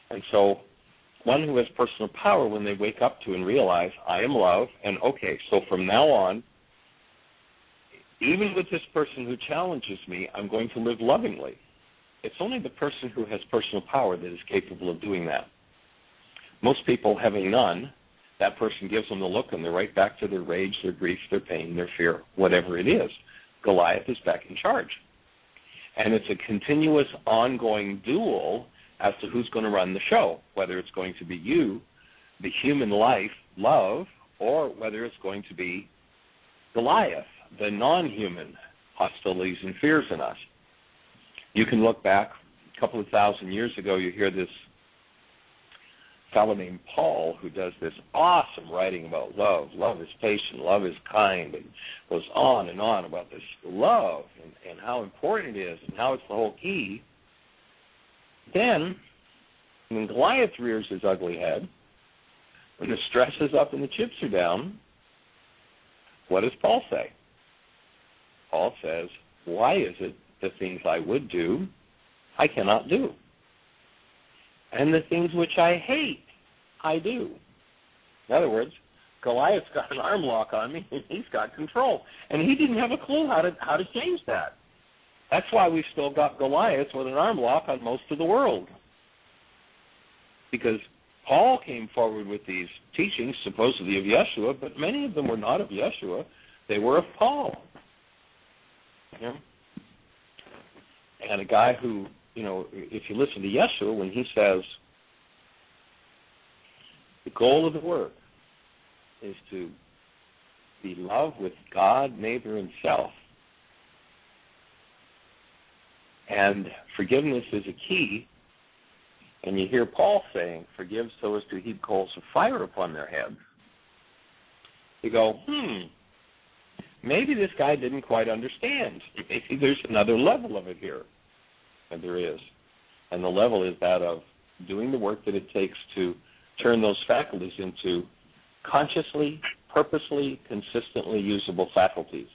And so one who has personal power, when they wake up to and realize, I am love, and okay, so from now on, even with this person who challenges me, I'm going to live lovingly. It's only the person who has personal power that is capable of doing that. Most people having none, that person gives them the look and they're right back to their rage, their grief, their pain, their fear, whatever it is. Goliath is back in charge. And it's a continuous, ongoing duel as to who's going to run the show, whether it's going to be you, the human life, love, or whether it's going to be Goliath, the non-human hostilities and fears in us. You can look back a couple of thousand years ago, you hear this fellow named Paul who does this awesome writing about love. Love is patient, love is kind, and goes on and on about this love and how important it is and how it's the whole key. Then, when Goliath rears his ugly head, when the stress is up and the chips are down, what does Paul say? Paul says, why is it the things I would do, I cannot do. And the things which I hate, I do. In other words, Goliath's got an arm lock on me, and he's got control. And he didn't have a clue how to change that. That's why we've still got Goliath with an arm lock on most of the world. Because Paul came forward with these teachings, supposedly of Yeshua, but many of them were not of Yeshua. They were of Paul. Yeah? And a guy who, if you listen to Yeshua, when he says, the goal of the work is to be love with God, neighbor, and self. And forgiveness is a key. And you hear Paul saying, forgive so as to heap coals of fire upon their heads. You go, maybe this guy didn't quite understand. Maybe there's another level of it here. And there is. And the level is that of doing the work that it takes to turn those faculties into consciously, purposely, consistently usable faculties.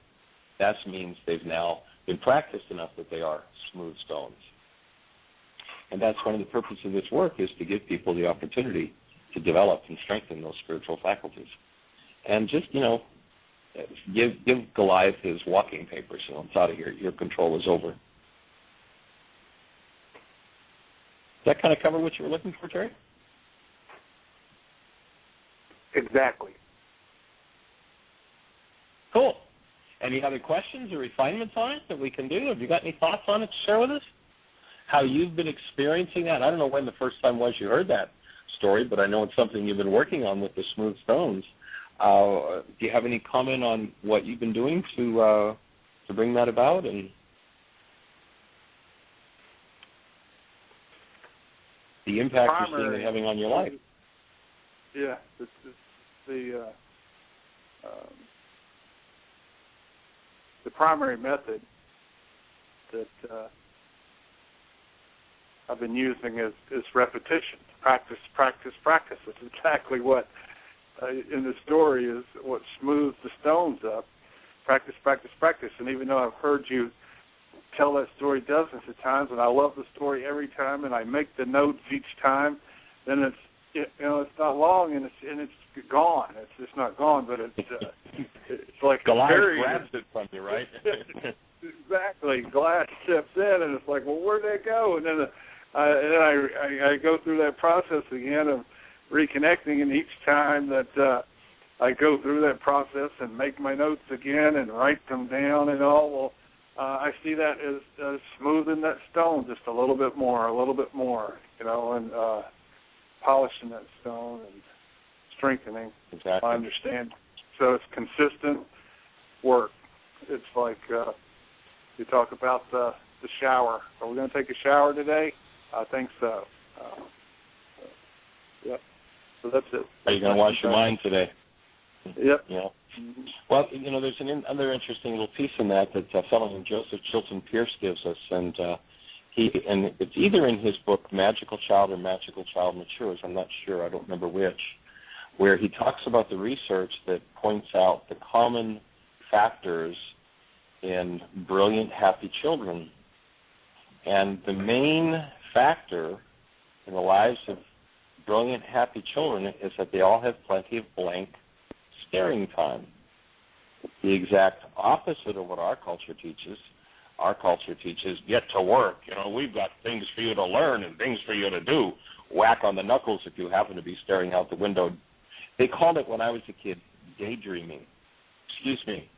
That means they've now been practiced enough that they are smooth stones. And that's one of the purposes of this work, is to give people the opportunity to develop and strengthen those spiritual faculties. And just, give Goliath his walking papers. It's out of here. Your control is over. Does that kind of cover what you were looking for, Terry? Exactly. Cool. Any other questions or refinements on it that we can do? Have you got any thoughts on it to share with us? How you've been experiencing that? I don't know when the first time was you heard that story, but I know it's something you've been working on with the smooth stones. Do you have any comment on what you've been doing to bring that about, and the impact you're seeing it having on your life? Yeah, the primary method that I've been using is repetition. Practice, practice, practice. That's exactly what in the story is what smooths the stones up. Practice, practice, practice. And even though I've heard you tell that story dozens of times, and I love the story every time, and I make the notes each time, then it's not long and it's gone. It's just not gone, but it's like Goliath grabs it from you, right? Exactly. Goliath steps in, and it's like, well, where'd they go? And then I go through that process again of reconnecting, and each time that I go through that process and make my notes again and write them down and all, well, I see that as smoothing that stone just a little bit more, and polishing that stone and strengthening my understanding. So it's consistent work. It's like you talk about the shower. Are we going to take a shower today? I think so. Yep. So that's it. Are you going to wash your mind today? Yep. Mm-hmm. Well, there's another interesting little piece in that a fellow named Joseph Chilton Pierce gives us, and it's either in his book Magical Child or Magical Child Matures. I'm not sure. I don't remember which. Where he talks about the research that points out the common factors in brilliant, happy children. And the main factor in the lives of brilliant, happy children is that they all have plenty of blank staring time. The exact opposite of what our culture teaches. Our culture teaches, get to work. We've got things for you to learn and things for you to do. Whack on the knuckles if you happen to be staring out the window. They called it, when I was a kid, daydreaming. Excuse me.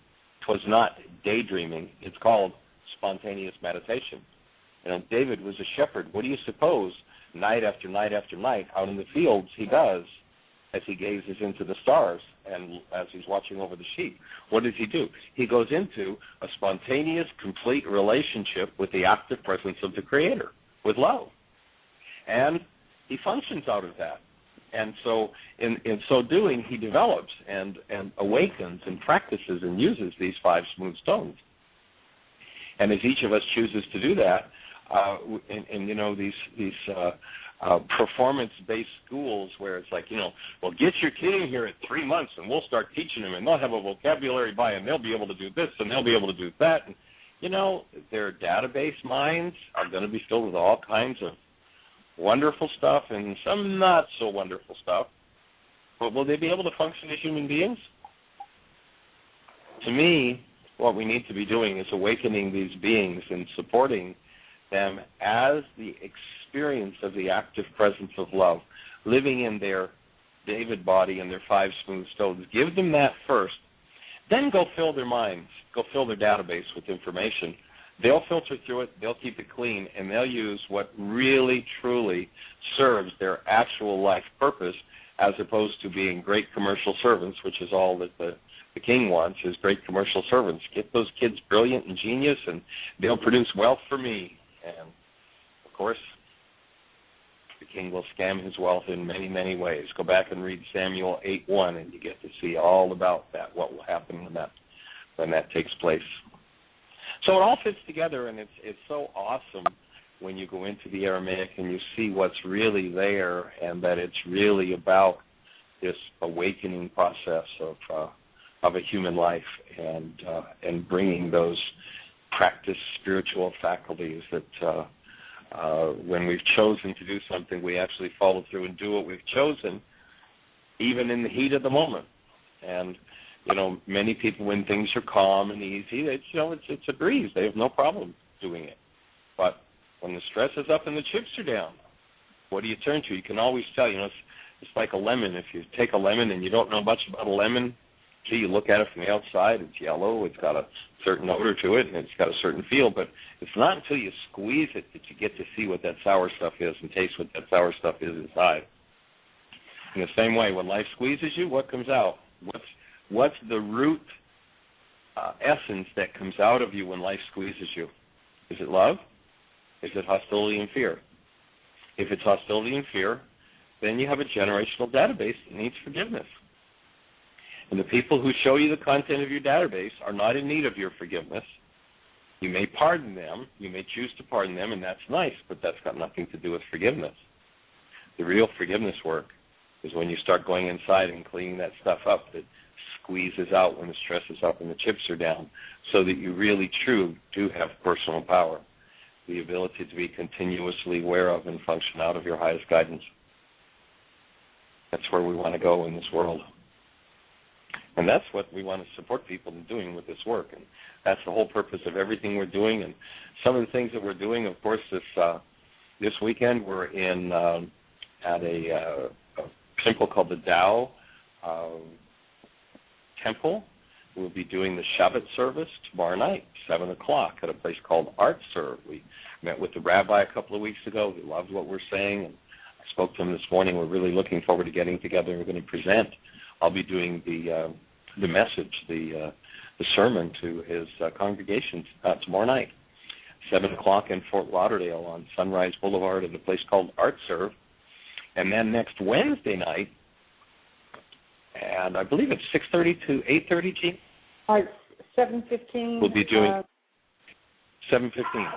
It was not daydreaming. It's called spontaneous meditation. David was a shepherd. What do you suppose, night after night after night, out in the fields, he does as he gazes into the stars and as he's watching over the sheep? What does he do? He goes into a spontaneous, complete relationship with the active presence of the Creator, with love. And he functions out of that. And so in so doing, he develops and awakens and practices and uses these 5 smooth stones. And as each of us chooses to do that, these performance-based schools where it's like, well, get your kid in here at 3 months and we'll start teaching them, and they'll have a vocabulary by, and they'll be able to do this and they'll be able to do that. And their database minds are going to be filled with all kinds of wonderful stuff and some not so wonderful stuff. But will they be able to function as human beings? To me, what we need to be doing is awakening these beings and supporting them as the experience of the active presence of love, living in their David body and their 5 smooth stones. Give them that first. Then go fill their minds, go fill their database with information. They'll filter through it, they'll keep it clean, and they'll use what really, truly serves their actual life purpose, as opposed to being great commercial servants, which is all that the king wants, is great commercial servants. Get those kids brilliant and genius, and they'll produce wealth for me. And, of course, the king will scam his wealth in many, many ways. Go back and read Samuel 8:1, and you get to see all about that, what will happen when that takes place. So it all fits together, and it's so awesome when you go into the Aramaic and you see what's really there, and that it's really about this awakening process of a human life, and bringing those practiced spiritual faculties that when we've chosen to do something, we actually follow through and do what we've chosen, even in the heat of the moment. And many people, when things are calm and easy, it's a breeze. They have no problem doing it. But when the stress is up and the chips are down, what do you turn to? You can always tell. It's like a lemon. If you take a lemon and you don't know much about a lemon, you look at it from the outside, it's yellow, it's got a certain odor to it, and it's got a certain feel, but it's not until you squeeze it that you get to see what that sour stuff is and taste what that sour stuff is inside. In the same way, when life squeezes you, what comes out? What's the root essence that comes out of you when life squeezes you? Is it love? Is it hostility and fear? If it's hostility and fear, then you have a generational database that needs forgiveness. And the people who show you the content of your database are not in need of your forgiveness. You may pardon them, you may choose to pardon them, and that's nice, but that's got nothing to do with forgiveness. The real forgiveness work is when you start going inside and cleaning that stuff up that squeezes out when the stress is up and the chips are down, so that you really, truly do have personal power, the ability to be continuously aware of and function out of your highest guidance. That's where we want to go in this world. And that's what we want to support people in doing with this work. And that's the whole purpose of everything we're doing. And some of the things that we're doing, of course, this weekend we're in at a temple called the Tao Temple. We'll be doing the Shabbat service tomorrow night, 7 o'clock, at a place called Art Serve. We met with the rabbi a couple of weeks ago. He loved what we're saying, and I spoke to him this morning. We're really looking forward to getting together. We're going to present. I'll be doing the message, the sermon to his congregation tomorrow night, 7 o'clock in Fort Lauderdale on Sunrise Boulevard at a place called Art Serve. And then next Wednesday night, and I believe it's 6:30 to 8:30, Jean? 7:15. We'll be doing 7:15.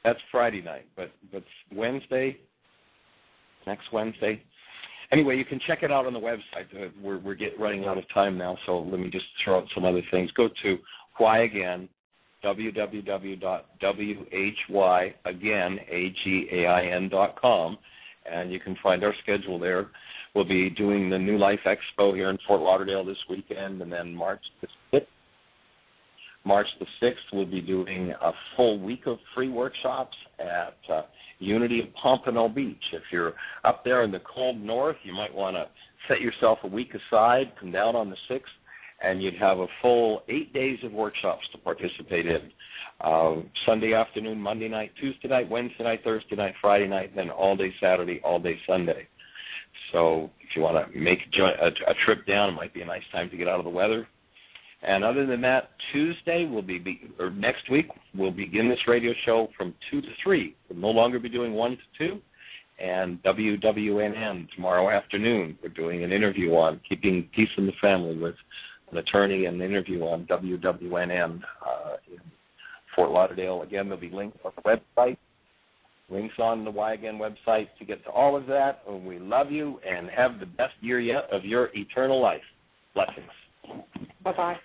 That's Friday night, but Wednesday, next Wednesday. Anyway, you can check it out on the website. We're running out of time now, so let me just throw out some other things. Go to Why Again, www.whyagain.com, and you can find our schedule there. We'll be doing the New Life Expo here in Fort Lauderdale this weekend, and then March the 6th, we'll be doing a full week of free workshops at Unity of Pompano Beach. If you're up there in the cold north, you might want to set yourself a week aside, come down on the 6th, and you'd have a full 8 days of workshops to participate in. Sunday afternoon, Monday night, Tuesday night, Wednesday night, Thursday night, Friday night, and then all day Saturday, all day Sunday. So if you want to make a trip down, it might be a nice time to get out of the weather. And other than that, Tuesday or next week, we'll begin this radio show from 2 to 3. We'll no longer be doing 1 to 2. And WWNN tomorrow afternoon, we're doing an interview on keeping peace in the family with an attorney, and an interview on WWNN in Fort Lauderdale. Again, there'll be links on the website, links on the Why Again website to get to all of that. And we love you, and have the best year yet of your eternal life. Blessings. Bye-bye.